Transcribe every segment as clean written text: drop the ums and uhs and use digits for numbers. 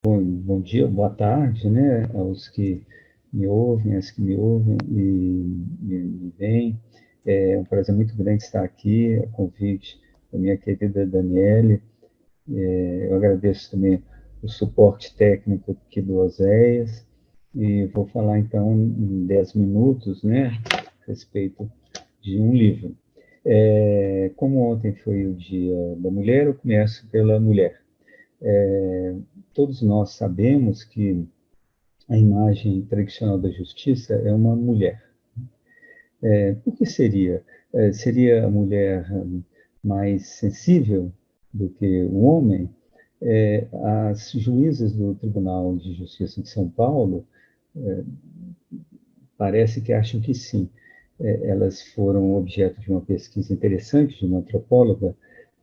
Bom dia, boa tarde, né, aos que me ouvem, as que me ouvem me veem. É um prazer muito grande estar aqui, a convite da minha querida Daniele. Eu agradeço também o suporte técnico aqui do Oséias e vou falar então em 10 minutos, né, a respeito de um livro. Como ontem foi o Dia da Mulher, eu começo pela mulher. Todos nós sabemos que a imagem tradicional da justiça é uma mulher. Por que seria? Seria a mulher mais sensível do que o homem? As juízas do Tribunal de Justiça de São Paulo parece que acham que sim. Elas foram objeto de uma pesquisa interessante de uma antropóloga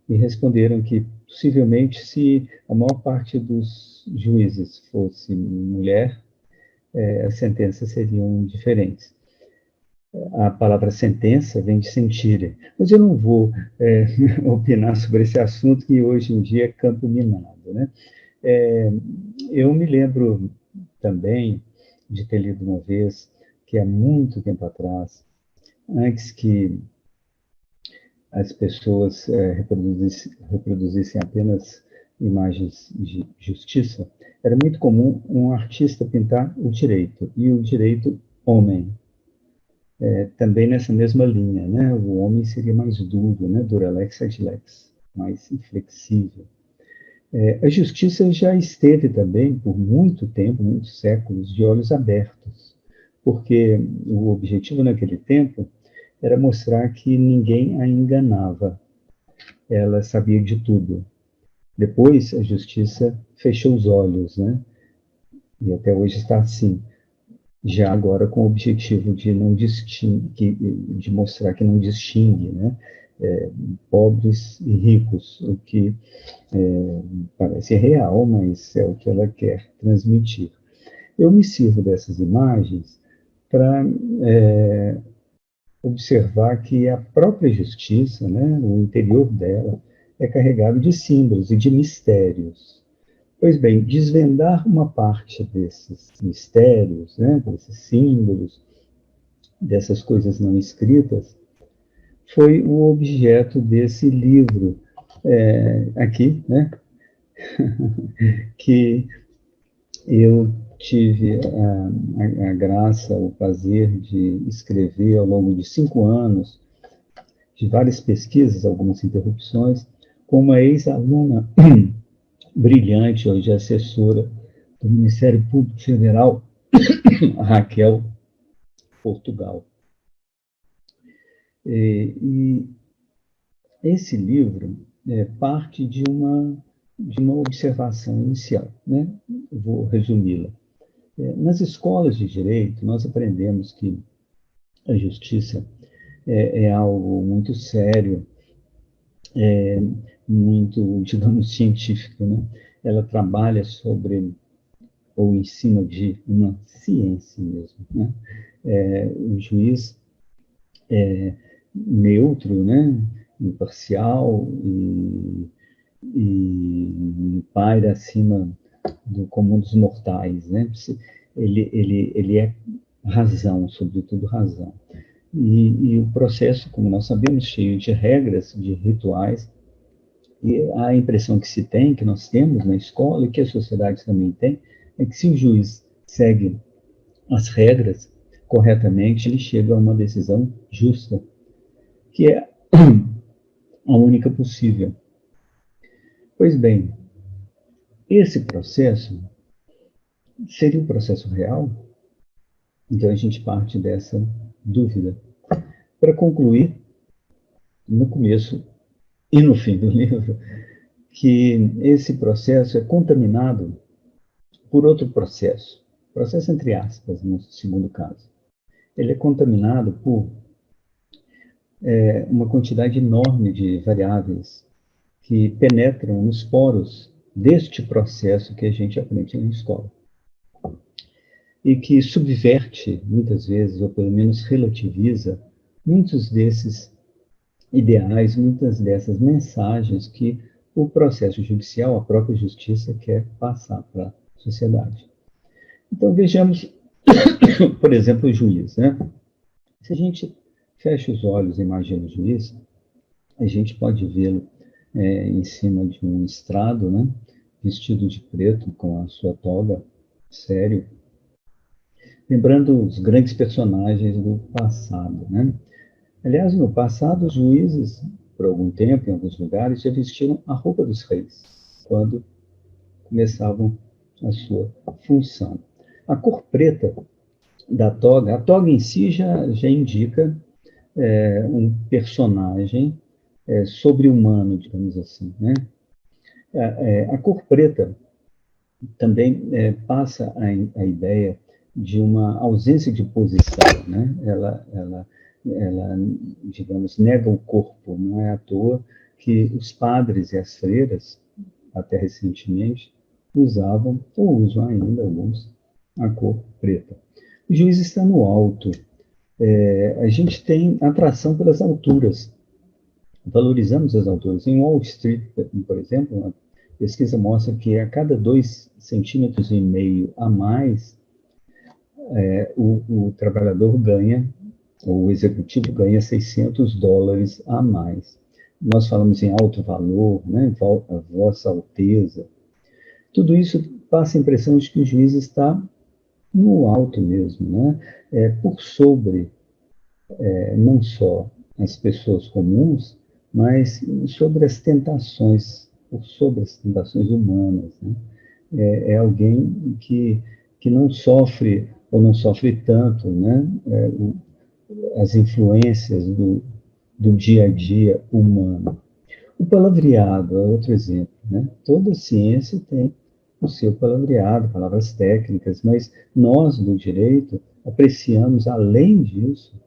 e responderam que possivelmente se a maior parte dos juízes fosse mulher, as sentenças seriam diferentes. A palavra sentença vem de sentire, mas eu não vou opinar sobre esse assunto que hoje em dia é campo minado, né? É, eu me lembro também de ter lido uma vez que há muito tempo atrás, antes que as pessoas reproduzissem apenas imagens de justiça, era muito comum um artista pintar o direito, e o direito homem, também nessa mesma linha, né? O homem seria mais duro, né? Duralex ad lex, mais inflexível. A justiça já esteve também, por muito tempo, muitos séculos, de olhos abertos, porque o objetivo naquele tempo era mostrar que ninguém a enganava, ela sabia de tudo. Depois, a justiça fechou os olhos, né? E até hoje está assim, já agora com o objetivo de não distingue, de mostrar que não distingue, né? Pobres e ricos, o que parece real, mas é o que ela quer transmitir. Eu me sirvo dessas imagens para observar que a própria justiça, né, o interior dela, é carregado de símbolos e de mistérios. Pois bem, desvendar uma parte desses mistérios, né, desses símbolos, dessas coisas não escritas, foi o objeto desse livro aqui, né, que eu tive a graça, o prazer de escrever ao longo de 5 anos, de várias pesquisas, algumas interrupções, com uma ex-aluna brilhante, hoje assessora do Ministério Público Federal, a Raquel Portugal. E esse livro parte de uma observação inicial, né? Vou resumi-la. Nas escolas de direito, nós aprendemos que a justiça é algo muito sério, muito, digamos, científico, né? Ela trabalha sobre, ou em cima de uma ciência mesmo, né? O juiz neutro, né? Imparcial e paira acima do comum dos mortais, né? Ele é razão, sobretudo razão. E o processo, como nós sabemos, cheio de regras, de rituais, e a impressão que se tem, que nós temos na escola e que a sociedade também tem, é que se o juiz segue as regras corretamente, ele chega a uma decisão justa, que é a única possível. Pois bem, esse processo seria um processo real? Então a gente parte dessa dúvida. Para concluir, no começo e no fim do livro, que esse processo é contaminado por outro processo entre aspas, no segundo caso. Ele é contaminado por uma quantidade enorme de variáveis que penetram nos poros deste processo que a gente aprende na escola e que subverte, muitas vezes, ou pelo menos relativiza, muitos desses ideais, muitas dessas mensagens que o processo judicial, a própria justiça, quer passar para a sociedade. Então, vejamos, por exemplo, o juiz, né? Se a gente fecha os olhos e imagina o juiz, a gente pode vê-lo em cima de um estrado, né? Vestido de preto, com a sua toga, sério, lembrando os grandes personagens do passado, né? Aliás, no passado, os juízes, por algum tempo, em alguns lugares, já vestiram a roupa dos reis, quando começavam a sua função. A cor preta da toga, a toga em si já indica um personagem sobre-humano, digamos assim, né? A cor preta também passa a ideia de uma ausência de posição, né? Ela, digamos, nega o corpo. Não é à toa que os padres e as freiras, até recentemente, usavam, ou usam ainda alguns, a cor preta. O juiz está no alto. A gente tem atração pelas alturas. Valorizamos as alturas. Em Wall Street, por exemplo, uma pesquisa mostra que a cada 2,5 centímetros a mais, o trabalhador ganha, ou o executivo ganha $600 a mais. Nós falamos em alto valor, né? Vossa Alteza. Tudo isso passa a impressão de que o juiz está no alto mesmo, né? Por sobre não só as pessoas comuns, mas sobre as tentações, por sobre as tentações humanas, né? Alguém que não sofre ou não sofre tanto, né? As influências do dia a dia humano. O palavreado é outro exemplo, né? Toda ciência tem o seu palavreado, palavras técnicas, mas nós, do direito, apreciamos, além disso,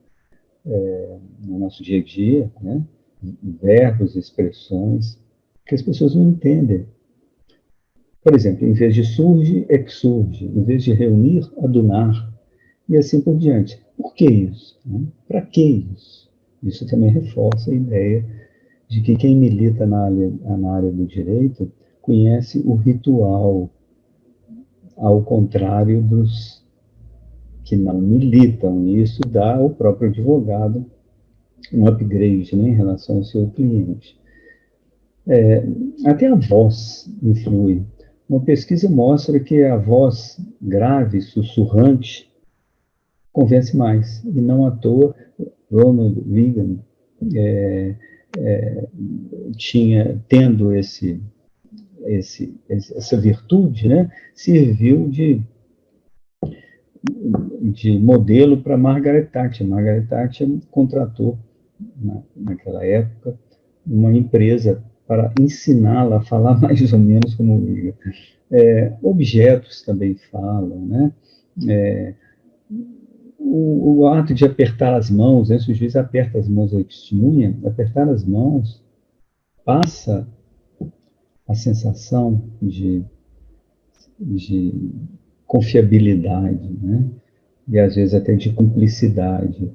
no nosso dia a dia, né? Verbos, expressões, que as pessoas não entendem. Por exemplo, em vez de surge, exurge, em vez de reunir, adunar, e assim por diante. Por que isso? Né? Para que isso? Isso também reforça a ideia de que quem milita na área do direito conhece o ritual, ao contrário dos que não militam. E isso dá ao próprio advogado um upgrade, né, em relação ao seu cliente. Até a voz influi. Uma pesquisa mostra que a voz grave, sussurrante, convence mais. E não à toa, Ronald Reagan tendo essa virtude, né, serviu de modelo para Margaret Thatcher. Margaret Thatcher contratou, naquela época, uma empresa para ensiná-la a falar mais ou menos como Reagan. Objetos também falam, né? O ato de apertar as mãos, né? Se o juiz aperta as mãos da testemunha, apertar as mãos passa a sensação de confiabilidade, né? E às vezes até de cumplicidade.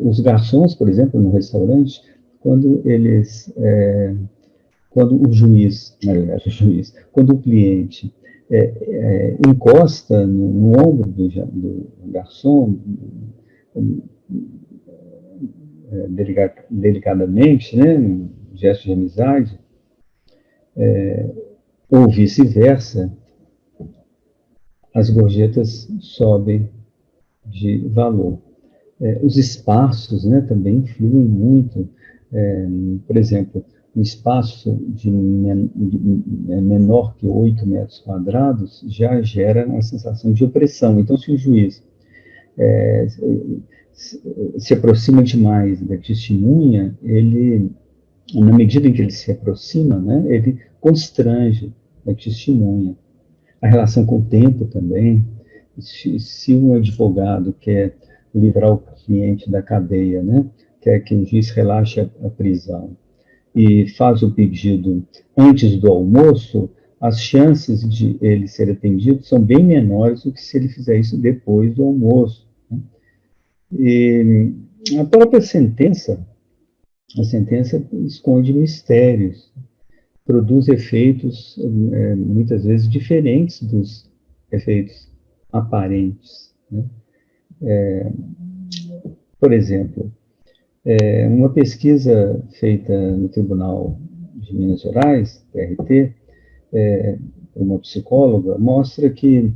Os garçons, por exemplo, no restaurante, quando quando o juiz, quando o cliente encosta no ombro do garçom, delicadamente, né, um gesto de amizade, ou vice-versa, as gorjetas sobem de valor. Os espaços, né, também influem muito. Por exemplo, um espaço menor que 8 metros quadrados já gera uma sensação de opressão. Então, se o juiz se aproxima demais da testemunha, na medida em que ele se aproxima, né, ele constrange a testemunha. A relação com o tempo também. Se um advogado quer livrar o cliente da cadeia, né, quer que o juiz relaxe a prisão, e faz o pedido antes do almoço, as chances de ele ser atendido são bem menores do que se ele fizer isso depois do almoço. Né? E a própria sentença, a sentença esconde mistérios. produz efeitos, muitas vezes, diferentes dos efeitos aparentes, né? Por exemplo, uma pesquisa feita no Tribunal de Minas Gerais, TRT, uma psicóloga, mostra que,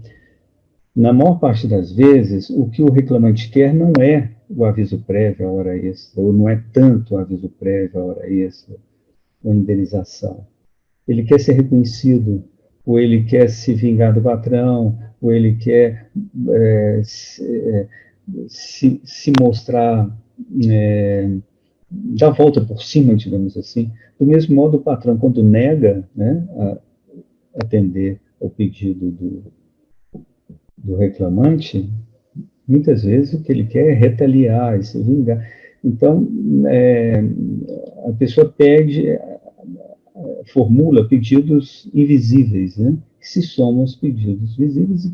na maior parte das vezes, o que o reclamante quer não é o aviso prévio à hora extra, ou não é tanto o aviso prévio à hora extra, ou indenização. Ele quer ser reconhecido, ou ele quer se vingar do patrão, ou ele quer se mostrar, dar a volta por cima, digamos assim. Do mesmo modo, o patrão, quando nega, né, atender ao pedido do reclamante, muitas vezes o que ele quer é retaliar e se vingar. Então, a pessoa formula pedidos invisíveis, né, que se somam aos pedidos visíveis e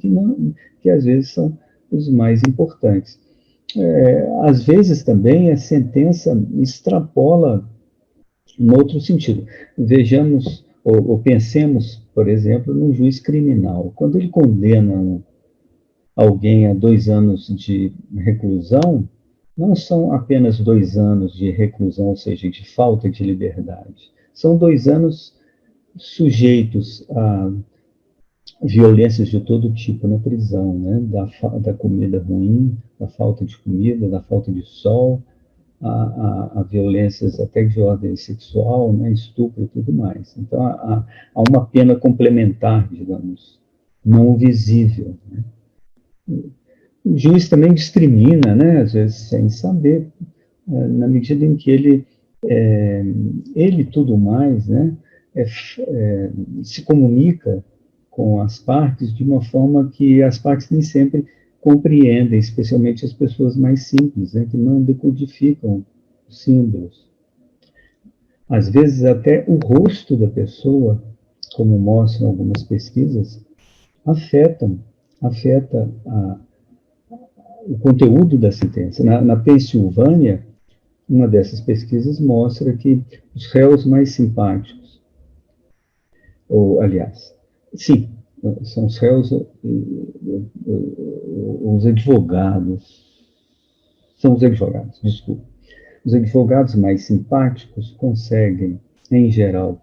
que às vezes são os mais importantes. Às vezes também a sentença extrapola em outro sentido. Vejamos ou pensemos, por exemplo, no juiz criminal. Quando ele condena alguém a 2 anos de reclusão, não são apenas 2 anos de reclusão, ou seja, de falta de liberdade. São 2 anos sujeitos a violências de todo tipo na prisão, né? Da comida ruim, da falta de comida, da falta de sol, a violências até de ordem sexual, né? Estupro e tudo mais. Então, há uma pena complementar, digamos, não visível, né? O juiz também discrimina, né? Às vezes sem saber, na medida em que ele tudo mais, né? Se comunica com as partes de uma forma que as partes nem sempre compreendem, especialmente as pessoas mais simples, né, que não decodificam os símbolos. Às vezes até o rosto da pessoa, como mostram algumas pesquisas, afeta o conteúdo da sentença. Na Pensilvânia, uma dessas pesquisas mostra que os réus mais simpáticos, ou, aliás, sim, são os réus, os advogados, desculpa. Os advogados mais simpáticos conseguem, em geral,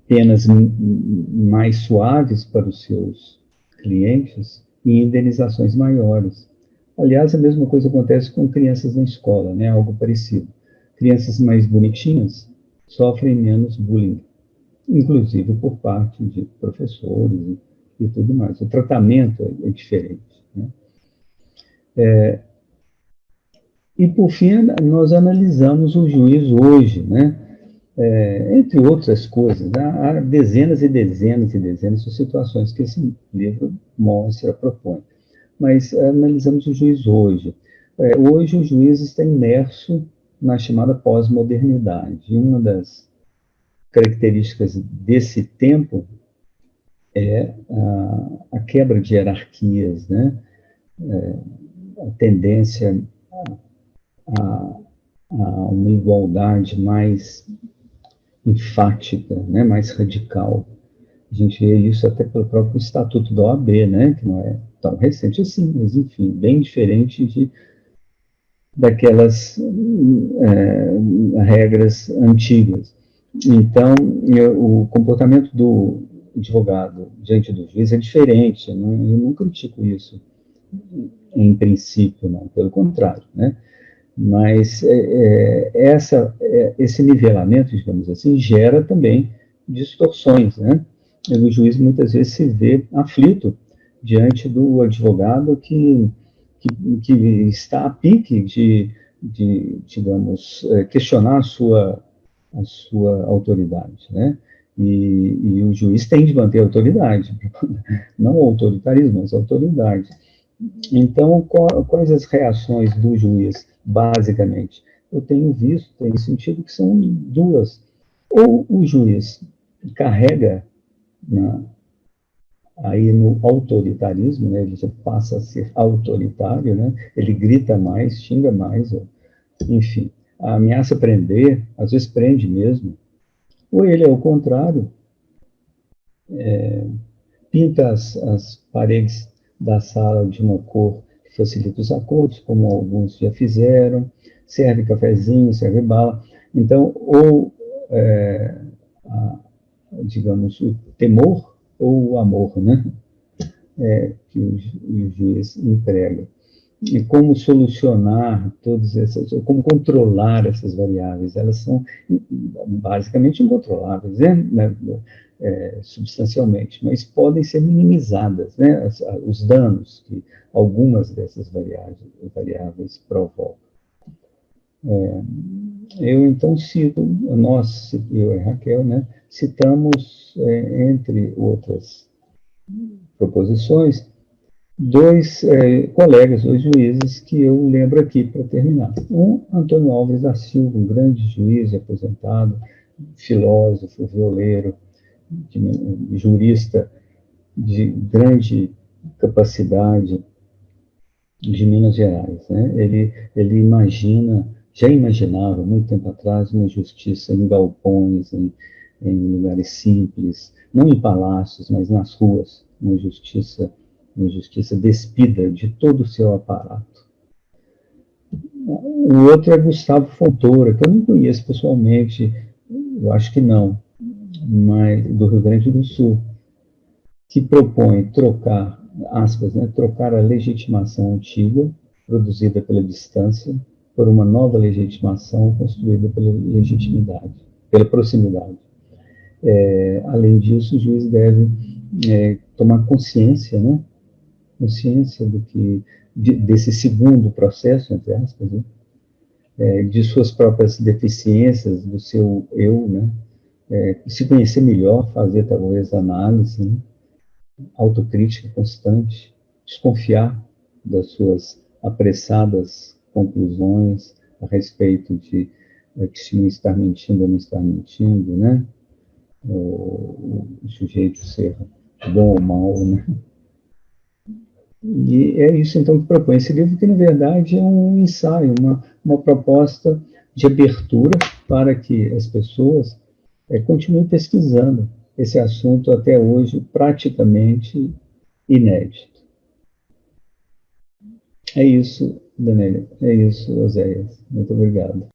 penas mais suaves para os seus clientes e indenizações maiores. Aliás, a mesma coisa acontece com crianças na escola, né? Algo parecido. Crianças mais bonitinhas sofrem menos bullying, inclusive por parte de professores e tudo mais. O tratamento é diferente, né? E, por fim, nós analisamos o juiz hoje, né? Entre outras coisas, há dezenas e dezenas e dezenas de situações que esse livro mostra, propõe. Mas analisamos o juiz hoje. Hoje o juiz está imerso na chamada pós-modernidade. E uma das características desse tempo é a quebra de hierarquias, né? A tendência a uma igualdade mais enfática, né? Mais radical. A gente vê isso até pelo próprio Estatuto da OAB, né? Que não é tão recente assim, mas, enfim, bem diferente daquelas regras antigas. Então, o comportamento do advogado diante do juiz é diferente, né? Eu não critico isso em princípio, não, pelo contrário, né? Mas esse nivelamento, digamos assim, gera também distorções, né? O juiz muitas vezes se vê aflito diante do advogado que está a pique de digamos, questionar a sua autoridade, né? E o juiz tem de manter a autoridade, não o autoritarismo, mas a autoridade. Então, quais as reações do juiz, basicamente? Eu tenho sentido que são duas. Ou o juiz carrega aí no autoritarismo, né? Ele já passa a ser autoritário, né? Ele grita mais, xinga mais, enfim. A ameaça prender, às vezes prende mesmo, Ou ele, ao contrário, pinta as paredes da sala de uma cor que facilita os acordos, como alguns já fizeram, serve cafezinho, serve bala. Então, ou, digamos, o temor ou o amor, né? Que o juiz emprega. E como solucionar todas essas, ou como controlar essas variáveis? Elas são basicamente incontroláveis, né? Substancialmente, mas podem ser minimizadas, né? Os danos que algumas dessas variáveis provocam. Eu então cito, nós, eu e Raquel, né, citamos, entre outras proposições, dois colegas, dois juízes que eu lembro aqui para terminar. Um, Antônio Alves da Silva, um grande juiz aposentado, filósofo, violeiro, jurista de grande capacidade de Minas Gerais. Né? Ele já imaginava, muito tempo atrás, uma justiça em galpões, em lugares simples, não em palácios, mas nas ruas, uma justiça despida de todo o seu aparato. O outro é Gustavo Fontoura, que eu não conheço pessoalmente, eu acho que não, mas do Rio Grande do Sul, que propõe trocar, aspas, né, trocar a legitimação antiga, produzida pela distância, por uma nova legitimação construída pela legitimidade, pela proximidade. Além disso, o juiz deve tomar consciência, né, consciência desse segundo processo, entre aspas, né, de suas próprias deficiências, do seu eu, né, se conhecer melhor, fazer talvez análise, né, autocrítica constante, desconfiar das suas apressadas conclusões a respeito de se não estar mentindo ou não estar mentindo, né? O sujeito ser bom ou mal, né? E é isso então que propõe esse livro, que na verdade é um ensaio, uma proposta de abertura para que as pessoas continuem pesquisando esse assunto até hoje praticamente inédito. É isso, Daniela. É isso, Oséias. Muito obrigado.